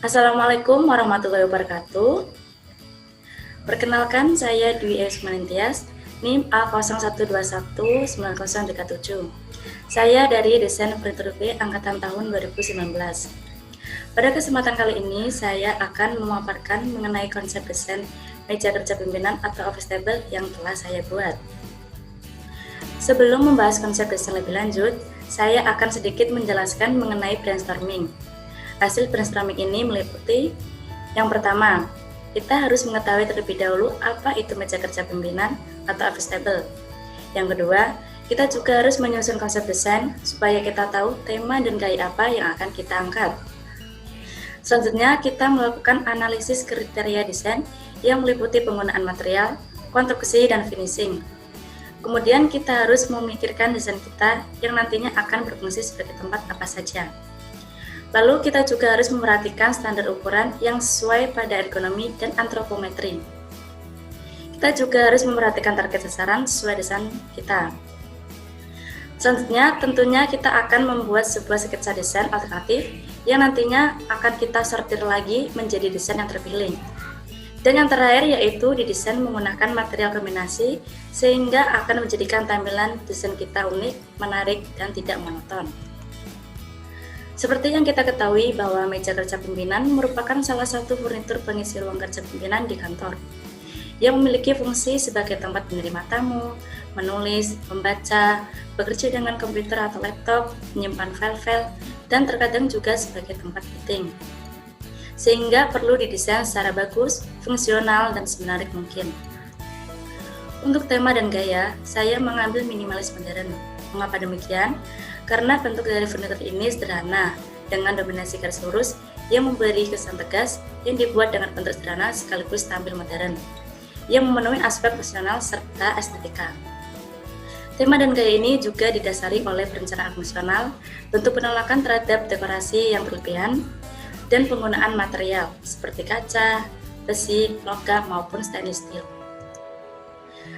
Assalamualaikum warahmatullahi wabarakatuh. Perkenalkan, saya Dwi Esmanentias, NIM A01219037. Saya dari Desain Furnitur B angkatan tahun 2019. Pada kesempatan kali ini, saya akan memaparkan mengenai konsep desain meja kerja pimpinan atau office table yang telah saya buat. Sebelum membahas konsep desain lebih lanjut, saya akan sedikit menjelaskan mengenai brainstorming. Hasil brainstorming ini meliputi yang pertama, kita harus mengetahui terlebih dahulu apa itu meja kerja pimpinan atau office table. Yang kedua, kita juga harus menyusun konsep desain supaya kita tahu tema dan gaya apa yang akan kita angkat. Selanjutnya, kita melakukan analisis kriteria desain yang meliputi penggunaan material, konstruksi, dan finishing. Kemudian kita harus memikirkan desain kita yang nantinya akan berfungsi sebagai tempat apa saja. Lalu kita juga harus memperhatikan standar ukuran yang sesuai pada ergonomi dan antropometri. Kita juga harus memperhatikan target sasaran sesuai desain kita. Selanjutnya, tentunya kita akan membuat sebuah sketsa desain alternatif yang nantinya akan kita sortir lagi menjadi desain yang terpilih. Dan yang terakhir yaitu didesain menggunakan material kombinasi sehingga akan menjadikan tampilan desain kita unik, menarik, dan tidak monoton. Seperti yang kita ketahui bahwa meja kerja pimpinan merupakan salah satu furnitur pengisi ruang kerja pimpinan di kantor yang memiliki fungsi sebagai tempat menerima tamu, menulis, membaca, bekerja dengan komputer atau laptop, menyimpan file-file, dan terkadang juga sebagai tempat meeting. Sehingga perlu didesain secara bagus, fungsional, dan semenarik mungkin. Untuk tema dan gaya, saya mengambil minimalis modern. Mengapa demikian? Karena bentuk dari furnitur ini sederhana, dengan dominasi garis lurus yang memberi kesan tegas yang dibuat dengan bentuk sederhana sekaligus tampil modern, yang memenuhi aspek fungsional serta estetika. Tema dan gaya ini juga didasari oleh perencanaan fungsional, bentuk penolakan terhadap dekorasi yang berlebihan, dan penggunaan material seperti kaca, besi, logam, maupun stainless steel.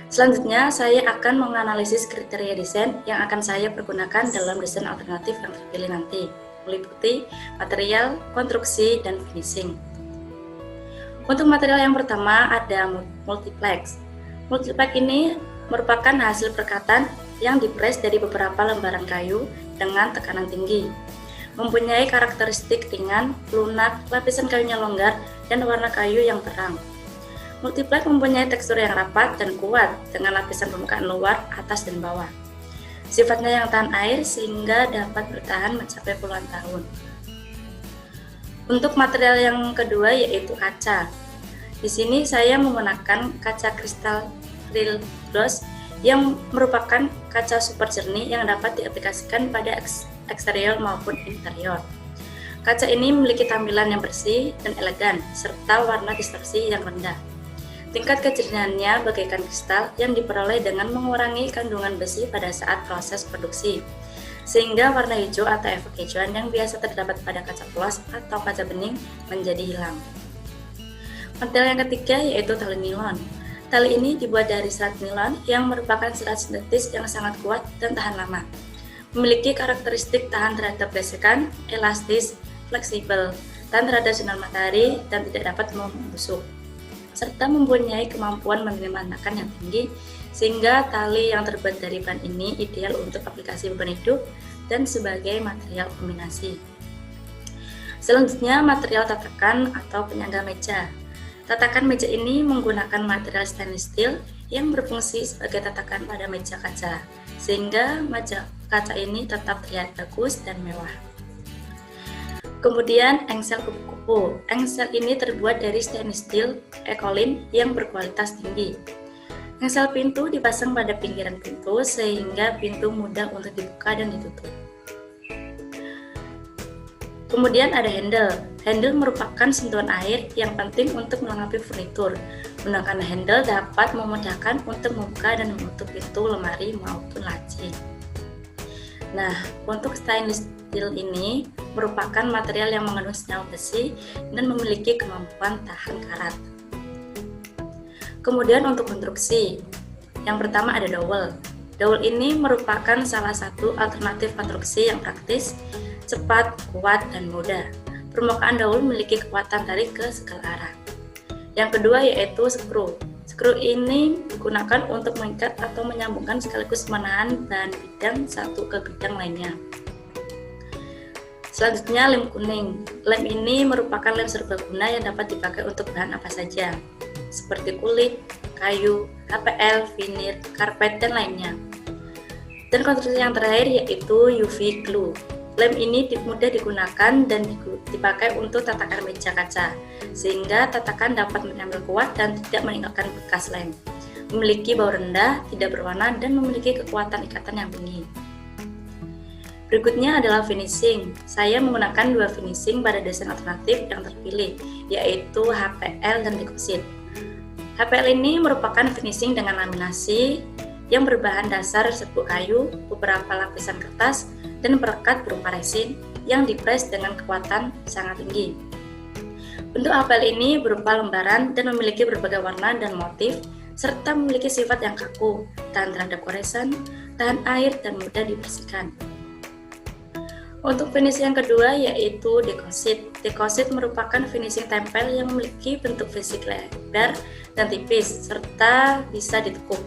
Selanjutnya, saya akan menganalisis kriteria desain yang akan saya pergunakan dalam desain alternatif yang terpilih nanti, meliputi material, konstruksi, dan finishing. Untuk material yang pertama ada multiplex. Multiplex ini merupakan hasil perkatan yang dipres dari beberapa lembaran kayu dengan tekanan tinggi. Mempunyai karakteristik ringan, lunak, lapisan kayunya longgar, dan warna kayu yang terang. Multiplex mempunyai tekstur yang rapat dan kuat dengan lapisan permukaan luar, atas, dan bawah. Sifatnya yang tahan air sehingga dapat bertahan mencapai puluhan tahun. Untuk material yang kedua yaitu kaca. Di sini saya menggunakan kaca kristal real gloss yang merupakan kaca super jernih yang dapat diaplikasikan pada eksterior maupun interior. Kaca ini memiliki tampilan yang bersih dan elegan serta warna distorsi yang rendah. Tingkat kejernihannya bagaikan kristal yang diperoleh dengan mengurangi kandungan besi pada saat proses produksi, sehingga warna hijau atau efek hijauan yang biasa terdapat pada kaca polos atau kaca bening menjadi hilang. Material yang ketiga yaitu tali nilon. Tali ini dibuat dari serat nilon yang merupakan serat sintetis yang sangat kuat dan tahan lama. Memiliki karakteristik tahan terhadap gesekan, elastis, fleksibel, tahan terhadap sinar matahari, dan tidak dapat membusuk, serta mempunyai kemampuan menerima hentakan yang tinggi, sehingga tali yang terbuat dari bahan ini ideal untuk aplikasi beban hidup dan sebagai material kombinasi. Selanjutnya, material tatakan atau penyangga meja. Tatakan meja ini menggunakan material stainless steel yang berfungsi sebagai tatakan pada meja kaca, sehingga meja kaca ini tetap terlihat bagus dan mewah. Kemudian engsel kupu-kupu. Engsel ini terbuat dari stainless steel ekolin yang berkualitas tinggi. Engsel pintu dipasang pada pinggiran pintu sehingga pintu mudah untuk dibuka dan ditutup. Kemudian ada handle. Handle merupakan sentuhan air yang penting untuk melengkapi furnitur. Menggunakan handle dapat memudahkan untuk membuka dan menutup pintu, lemari maupun laci. Nah, untuk stainless steel ini merupakan material yang mengandung senyawa besi dan memiliki kemampuan tahan karat. Kemudian untuk konstruksi, yang pertama ada dowel. Dowel ini merupakan salah satu alternatif konstruksi yang praktis, cepat, kuat, dan mudah. permukaan daun memiliki kekuatan tarik ke segala arah. Yang kedua yaitu skru. Skru ini digunakan untuk mengikat atau menyambungkan sekaligus menahan bahan bidang satu ke bidang lainnya. Selanjutnya lem kuning. Lem ini merupakan lem serbaguna yang dapat dipakai untuk bahan apa saja, seperti kulit, kayu, HPL, vinil, karpet, dan lainnya. Dan konstruksi yang terakhir yaitu UV glue. Lem ini mudah digunakan dan dipakai untuk tatakan meja kaca, sehingga tatakan dapat menempel kuat dan tidak meninggalkan bekas lem. Memiliki bau rendah, tidak berwarna, dan memiliki kekuatan ikatan yang tinggi. Berikutnya adalah finishing. Saya menggunakan dua finishing pada desain alternatif yang terpilih, yaitu HPL dan decosit. HPL ini merupakan finishing dengan laminasi yang berbahan dasar serbuk kayu, beberapa lapisan kertas, dan perekat berupa resin yang dipres dengan kekuatan sangat tinggi. Bentuk HPL ini berupa lembaran dan memiliki berbagai warna dan motif, serta memiliki sifat yang kaku, tahan terhadap goresan, tahan air, dan mudah dibersihkan. Untuk finishing yang kedua yaitu decosit. Decosit merupakan finishing tempel yang memiliki bentuk fisik lebar dan tipis, serta bisa ditekuk.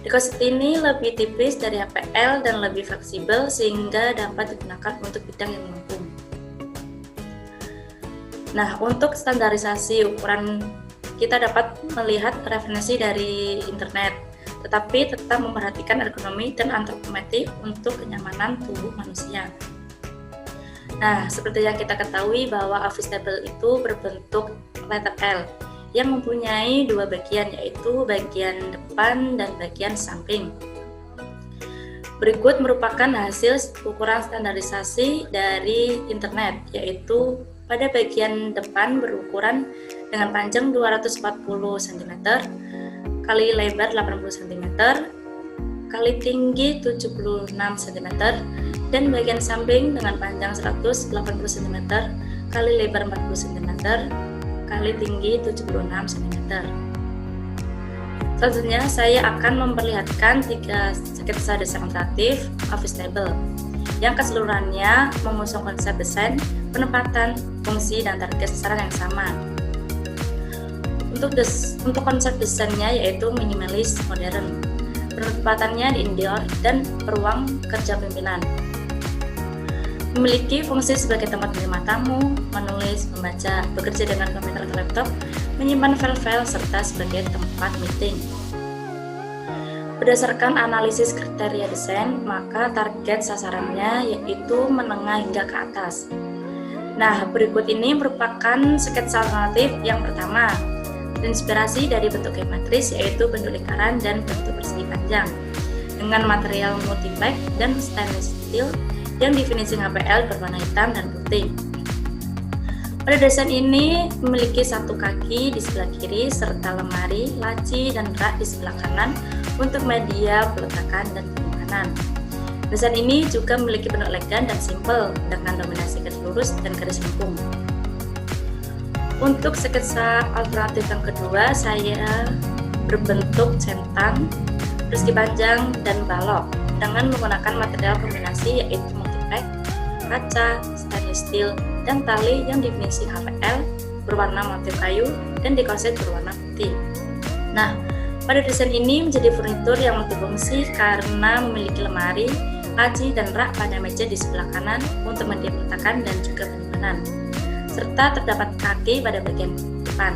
Decosit ini lebih tipis dari HPL dan lebih fleksibel sehingga dapat digunakan untuk bidang yang melengkung. Nah, untuk standarisasi ukuran kita dapat melihat referensi dari internet, tetapi tetap memperhatikan ergonomi dan antropometri untuk kenyamanan tubuh manusia. Nah, seperti yang kita ketahui bahwa office table itu berbentuk letter L yang mempunyai dua bagian, yaitu bagian depan dan bagian samping. Berikut merupakan hasil ukuran standarisasi dari internet, yaitu pada bagian depan berukuran dengan panjang 240 cm, kali lebar 80 cm, kali tinggi 76 cm, dan bagian samping dengan panjang 180 cm, kali lebar 40 cm, kali tinggi 76 cm. Selanjutnya saya akan memperlihatkan 3 sketsa desain alternatif office table yang keseluruhannya mengusung konsep desain, penempatan, fungsi, dan target sasaran yang sama. Untuk konsep desainnya yaitu minimalis modern, penempatannya di indoor dan ruang kerja pimpinan. Memiliki fungsi sebagai tempat menerima tamu, menulis, membaca, bekerja dengan komputer atau laptop, menyimpan file-file, serta sebagai tempat meeting. Berdasarkan analisis kriteria desain, maka target sasarannya yaitu menengah hingga ke atas. Nah, berikut ini merupakan sketsa alternatif yang pertama, terinspirasi dari bentuk geometris yaitu bentuk lingkaran dan bentuk persegi panjang, dengan material multiplex dan stainless steel yang di finishing HPL berwarna hitam dan putih. Pada desain ini memiliki satu kaki di sebelah kiri serta lemari, laci, dan rak di sebelah kanan untuk media peletakan dan penyimpanan. Desain ini juga memiliki bentuk elegan dan simpel dengan dominasi garis lurus dan garis lengkung. Untuk sketsa alternatif yang kedua, saya berbentuk centang, persegi panjang, dan balok dengan menggunakan material kombinasi yaitu multiplex, kaca, stainless steel, dan tali yang di finishing HPL berwarna motif kayu dan decosit berwarna putih. Nah, pada desain ini menjadi furnitur yang multifungsi karena memiliki lemari, laci, dan rak pada meja di sebelah kanan untuk media peletakan dan juga penyimpanan, serta terdapat kaki pada bagian depan.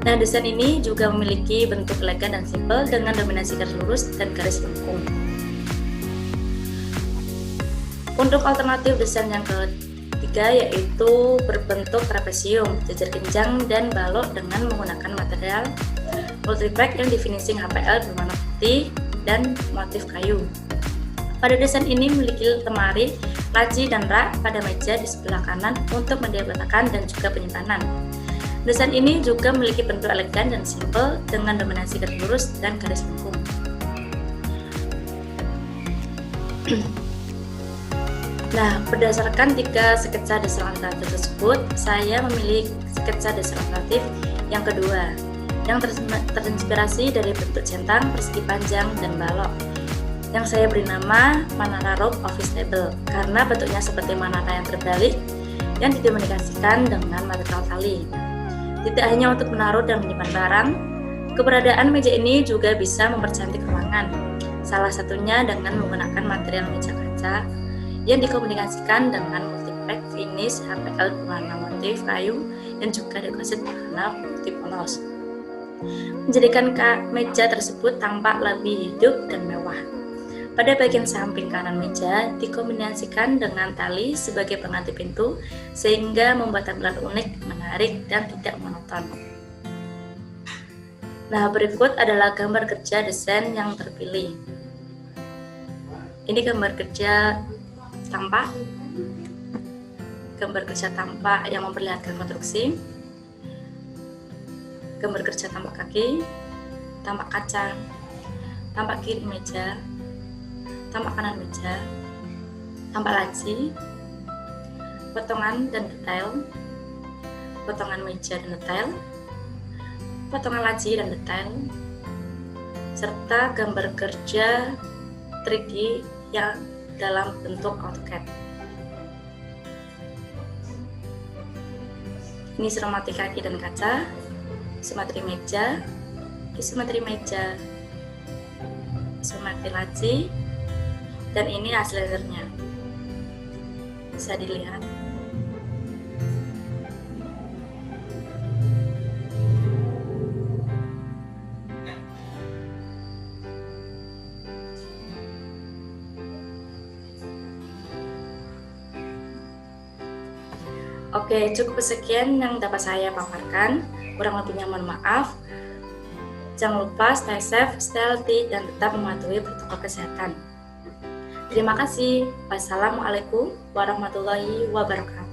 Nah, desain ini juga memiliki bentuk elegan dan simpel dengan dominasi garis lurus dan garis lengkung. Untuk alternatif desain yang ketiga yaitu berbentuk trapesium, jejer genjang, dan balok dengan menggunakan material multiplex yang di finishing HPL berwarna putih dan motif kayu. Pada desain ini memiliki lemari, laci, dan rak pada meja di sebelah kanan untuk media peletakan dan juga penyimpanan. Desain ini juga memiliki bentuk elegan dan simpel dengan dominasi garis lurus dan garis lengkung. Nah, berdasarkan 3 sketsa desain alternatif tersebut, saya memilih sketsa desain alternatif yang kedua, yang terinspirasi dari bentuk centang, persegi panjang, dan balok, yang saya beri nama Manara Rope Office Table karena bentuknya seperti manara yang terbalik yang dikomunikasikan dengan material tali. Tidak hanya untuk menaruh dan menyimpan barang, keberadaan meja ini juga bisa mempercantik ruangan. Salah satunya dengan menggunakan material meja kaca yang dikomunikasikan dengan multipack finish HPL berwarna motif kayu dan juga dekosit berwarna putih polos, menjadikan meja tersebut tampak lebih hidup dan mewah. Pada bagian samping kanan meja dikombinasikan dengan tali sebagai pengganti pintu sehingga membuat tampilan unik, menarik, dan tidak monoton. Nah, berikut adalah gambar kerja desain yang terpilih. Ini gambar kerja tampak yang memperlihatkan konstruksi, gambar kerja tampak kaki, tampak kaca, tampak kiri meja, tampak kanan meja, tampak laci, potongan dan detail, potongan meja dan detail, potongan laci dan detail, serta gambar kerja 3D yang dalam bentuk AutoCAD. Ini isometri kaki dan kaca, isometri meja, isometri laci, dan ini hasil rendernya. Bisa dilihat. Oke, cukup sekian yang dapat saya paparkan. Kurang lebihnya mohon maaf. Jangan lupa stay safe, stay healthy, dan tetap mematuhi protokol kesehatan. Terima kasih. Wassalamualaikum warahmatullahi wabarakatuh.